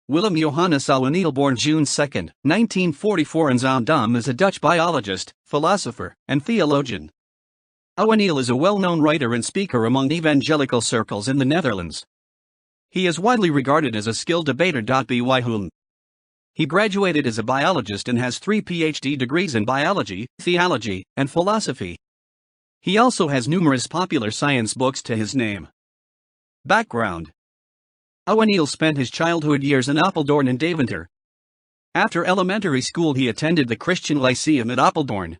Willem Ouweneel, born June 2, 1944 in Zaandam, is a Dutch biologist, philosopher, and theologian. Ouweneel is a well-known writer and speaker among evangelical circles in the Netherlands. He is widely regarded as a skilled debater. He graduated as a biologist and has 3 PhD degrees in biology, theology, and philosophy. He also has numerous popular science books to his name. Background: Ouweneel spent his childhood years in Apeldoorn and Deventer. After elementary school he attended the Christian Lyceum at Apeldoorn.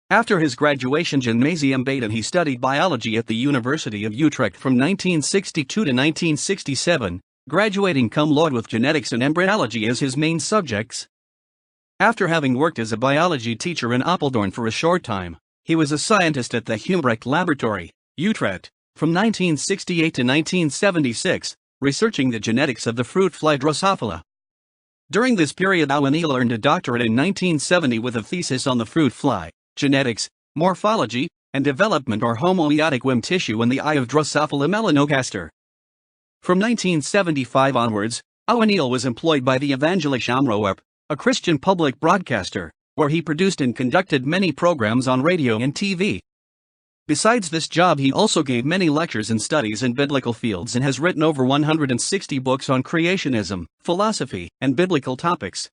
After his graduation gymnasium Baden he studied biology at the University of Utrecht from 1962 to 1967, graduating cum laude with genetics and embryology as his main subjects. After having worked as a biology teacher in Apeldoorn for a short time, he was a scientist at the Humbrecht Laboratory, Utrecht, from 1968 to 1976, researching the genetics of the fruit fly Drosophila. During this period Ouweneel earned a doctorate in 1970 with a thesis on the fruit fly, genetics, morphology, and development or homoeotic womb tissue in the eye of Drosophila melanogaster. From 1975 onwards, Ouweneel was employed by the Evangelische Omroep, a Christian public broadcaster, where he produced and conducted many programs on radio and TV. Besides this job he also gave many lectures and studies in biblical fields and has written over 160 books on creationism, philosophy, and biblical topics.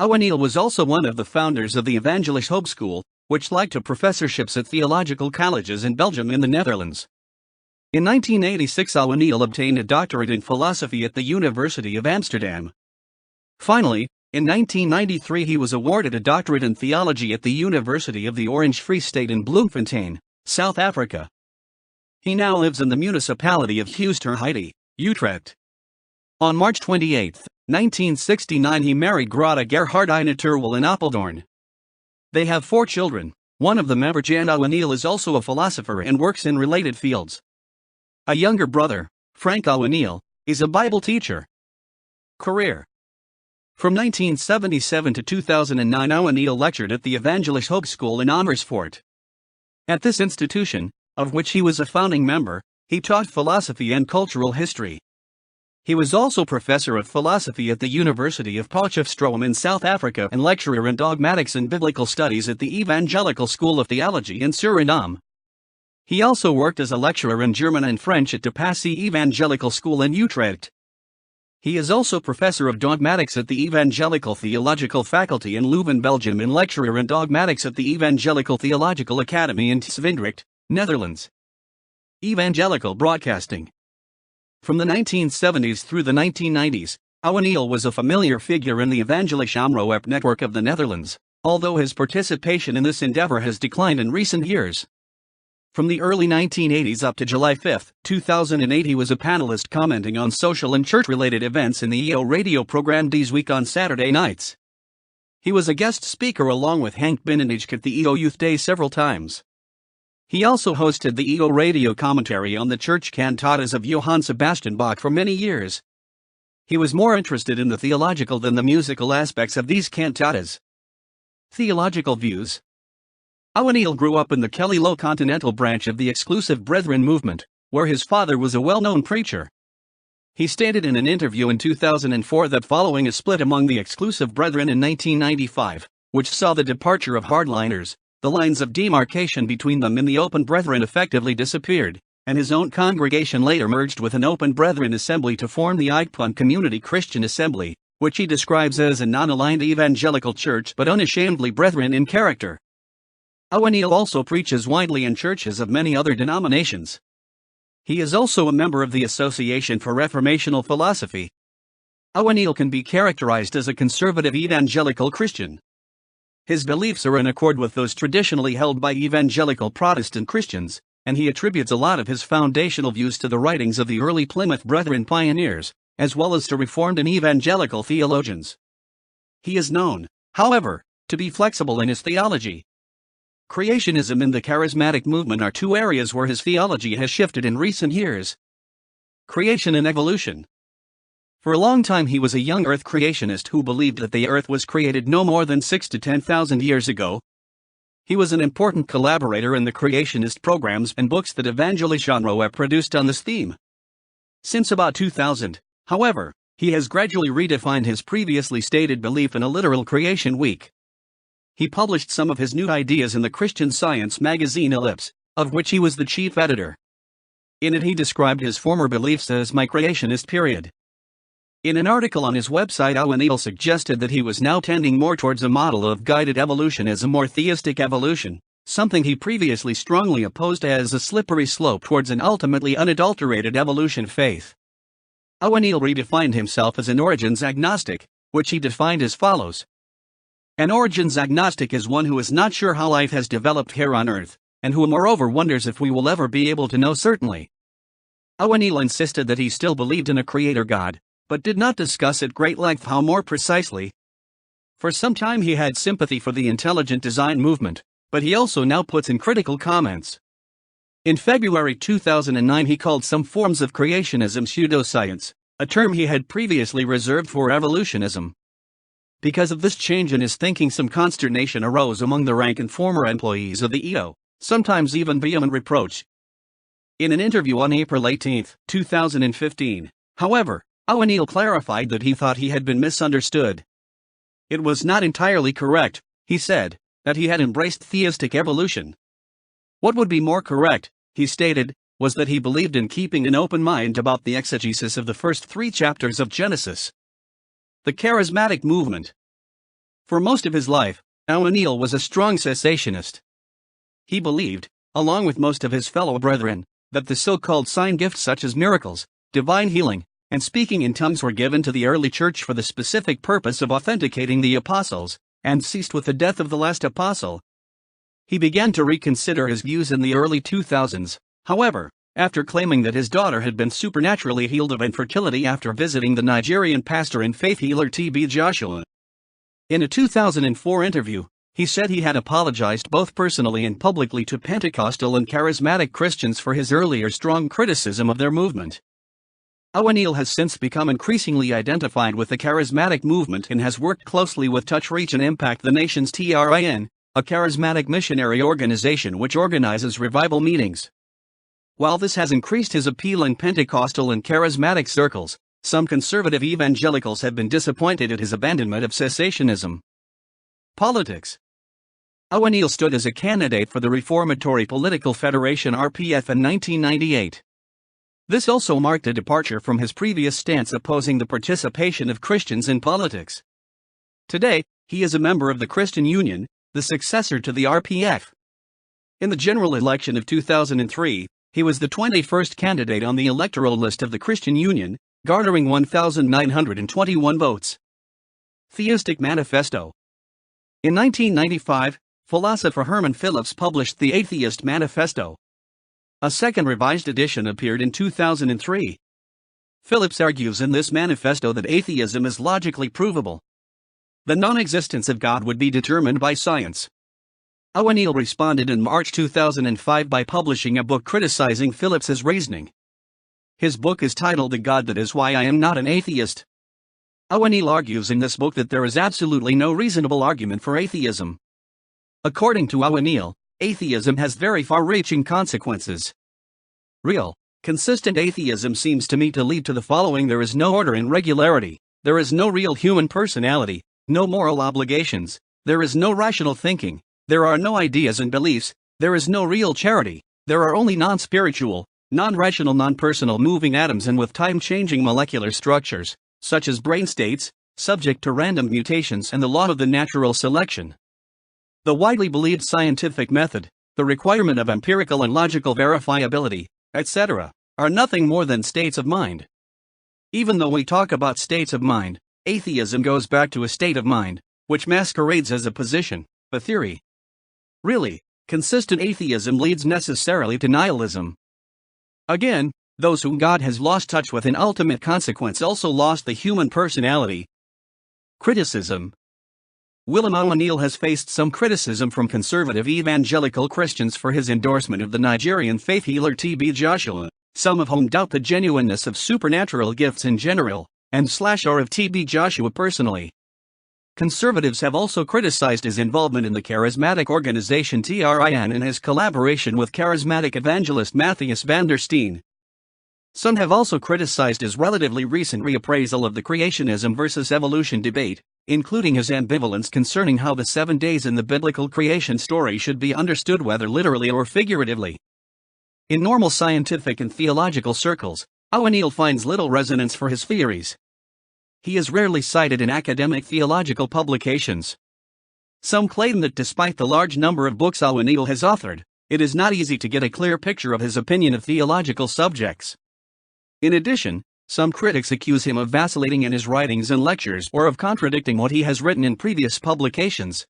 Ouweneel was also one of the founders of the Evangelische Hogeschool, which led to professorships at theological colleges in Belgium and the Netherlands. In 1986 Ouweneel obtained a doctorate in philosophy at the University of Amsterdam. Finally, in 1993 he was awarded a doctorate in theology at the University of the Orange Free State in Bloemfontein, South Africa. He now lives in the municipality of Heusden, Utrecht. On March 28, 1969 he married Grada Gerhardine Terwil in Apeldoorn. They have 4 children, one of them Jan. Ouweneel is also a philosopher and works in related fields. A younger brother, Frank Ouweneel, is a Bible teacher. Career: from 1977 to 2009 Ouweneel lectured at the Evangelische Hogeschool in Amersfoort. At this institution, of which he was a founding member, he taught philosophy and cultural history. He was also professor of philosophy at the University of Potchefstroom in South Africa and lecturer in dogmatics and biblical studies at the Evangelical School of Theology in Suriname. He also worked as a lecturer in German and French at De Passy Evangelical School in Utrecht. He is also professor of dogmatics at the Evangelical Theological Faculty in Leuven, Belgium, and lecturer in dogmatics at the Evangelical Theological Academy in Zwijndrecht, Netherlands. Evangelical broadcasting. From the 1970s through the 1990s, Ouweneel was a familiar figure in the Evangelische Omroep network of the Netherlands, although his participation in this endeavor has declined in recent years. From the early 1980s up to July 5, 2008 he was a panelist commenting on social and church-related events in the EO radio program Deze Week on Saturday nights. He was a guest speaker along with Henk Binnenijck at the EO Youth Day several times. He also hosted the EO radio commentary on the church cantatas of Johann Sebastian Bach for many years. He was more interested in the theological than the musical aspects of these cantatas. Theological views. Ouweneel grew up in the Kelly Low Continental branch of the Exclusive Brethren movement, where his father was a well-known preacher. He stated in an interview in 2004 that following a split among the Exclusive Brethren in 1995, which saw the departure of hardliners, the lines of demarcation between them and the Open Brethren effectively disappeared, and his own congregation later merged with an Open Brethren assembly to form the Eikpunt Community Christian Assembly, which he describes as a non-aligned evangelical church but unashamedly Brethren in character. Ouweneel also preaches widely in churches of many other denominations. He is also a member of the Association for Reformational Philosophy. Ouweneel can be characterized as a conservative evangelical Christian. His beliefs are in accord with those traditionally held by evangelical Protestant Christians, and he attributes a lot of his foundational views to the writings of the early Plymouth Brethren pioneers, as well as to Reformed and evangelical theologians. He is known, however, to be flexible in his theology. Creationism and the charismatic movement are 2 areas where his theology has shifted in recent years. Creation and evolution. For a long time he was a young earth creationist who believed that the earth was created no more than 6,000 to 10,000 years ago. He was an important collaborator in the creationist programs and books that Evangelische Omroep produced on this theme. Since about 2000, however, He has gradually redefined his previously stated belief in a literal creation week. He published some of his new ideas in the Christian Science magazine Ellipse, of which he was the chief editor. In it he described his former beliefs as my creationist period. In an article on his website, Ouweneel suggested that he was now tending more towards a model of guided evolution as a more theistic evolution, something he previously strongly opposed as a slippery slope towards an ultimately unadulterated evolution faith. Ouweneel redefined himself as an origins agnostic, which he defined as follows. An origins agnostic is one who is not sure how life has developed here on Earth, and who moreover wonders if we will ever be able to know certainly. Ouweneel insisted that he still believed in a creator God, but did not discuss at great length how more precisely. For some time he had sympathy for the intelligent design movement, but he also now puts in critical comments. In February 2009 he called some forms of creationism pseudoscience, a term he had previously reserved for evolutionism. Because of this change in his thinking, some consternation arose among the rank and former employees of the EO, sometimes even vehement reproach. In an interview on April 18, 2015, however, Ouweneel clarified that he thought he had been misunderstood. It was not entirely correct, he said, that he had embraced theistic evolution. What would be more correct, he stated, was that he believed in keeping an open mind about the exegesis of the first 3 chapters of Genesis. The charismatic movement. For most of his life, Ouweneel was a strong cessationist. He believed, along with most of his fellow brethren, that the so-called sign gifts such as miracles, divine healing, and speaking in tongues were given to the early church for the specific purpose of authenticating the apostles, and ceased with the death of the last apostle. He began to reconsider his views in the early 2000s, however, after claiming that his daughter had been supernaturally healed of infertility after visiting the Nigerian pastor and faith healer T.B. Joshua. In a 2004 interview, he said he had apologized both personally and publicly to Pentecostal and charismatic Christians for his earlier strong criticism of their movement. Ouweneel has since become increasingly identified with the charismatic movement and has worked closely with Touch Reach and Impact the Nations TRIN, a charismatic missionary organization which organizes revival meetings. While this has increased his appeal in Pentecostal and charismatic circles, some conservative evangelicals have been disappointed at his abandonment of cessationism. Politics. Ouweneel stood as a candidate for the Reformatory Political Federation (RPF) in 1998. This also marked a departure from his previous stance opposing the participation of Christians in politics. Today, he is a member of the Christian Union, the successor to the RPF. In the general election of 2003, he was the 21st candidate on the electoral list of the Christian Union, garnering 1,921 votes. Theistic Manifesto. In 1995, philosopher Herman Phillips published the Atheist Manifesto. A second revised edition appeared in 2003. Phillips argues in this manifesto that atheism is logically provable. The non-existence of God would be determined by science. Ouweneel responded in March 2005 by publishing a book criticizing Phillips's reasoning. His book is titled The God That Is Why I Am Not an Atheist. Ouweneel argues in this book that there is absolutely no reasonable argument for atheism. According to Ouweneel, atheism has very far-reaching consequences. Real, consistent atheism seems to me to lead to the following: there is no order and regularity, there is no real human personality, no moral obligations, there is no rational thinking, there are no ideas and beliefs, there is no real charity, there are only non-spiritual, non-rational, non-personal moving atoms and with time-changing molecular structures, such as brain states, subject to random mutations and the law of the natural selection. The widely believed scientific method, the requirement of empirical and logical verifiability, etc., are nothing more than states of mind. Even though we talk about states of mind, atheism goes back to a state of mind, which masquerades as a position, a theory. Really, consistent atheism leads necessarily to nihilism. Again, those whom God has lost touch with in ultimate consequence also lost the human personality. Criticism. Willem Ouweneel has faced some criticism from conservative evangelical Christians for his endorsement of the Nigerian faith healer T.B. Joshua, some of whom doubt the genuineness of supernatural gifts in general, and/or of T.B. Joshua personally. Conservatives have also criticized his involvement in the charismatic organization TRIN and his collaboration with charismatic evangelist Matthias van der Steen. Some have also criticized his relatively recent reappraisal of the creationism versus evolution debate, including his ambivalence concerning how the 7 days in the biblical creation story should be understood, whether literally or figuratively. In normal scientific and theological circles, Ouweneel finds little resonance for his theories. He is rarely cited in academic theological publications. Some claim that despite the large number of books Ouweneel has authored, it is not easy to get a clear picture of his opinion of theological subjects. In addition, some critics accuse him of vacillating in his writings and lectures or of contradicting what he has written in previous publications.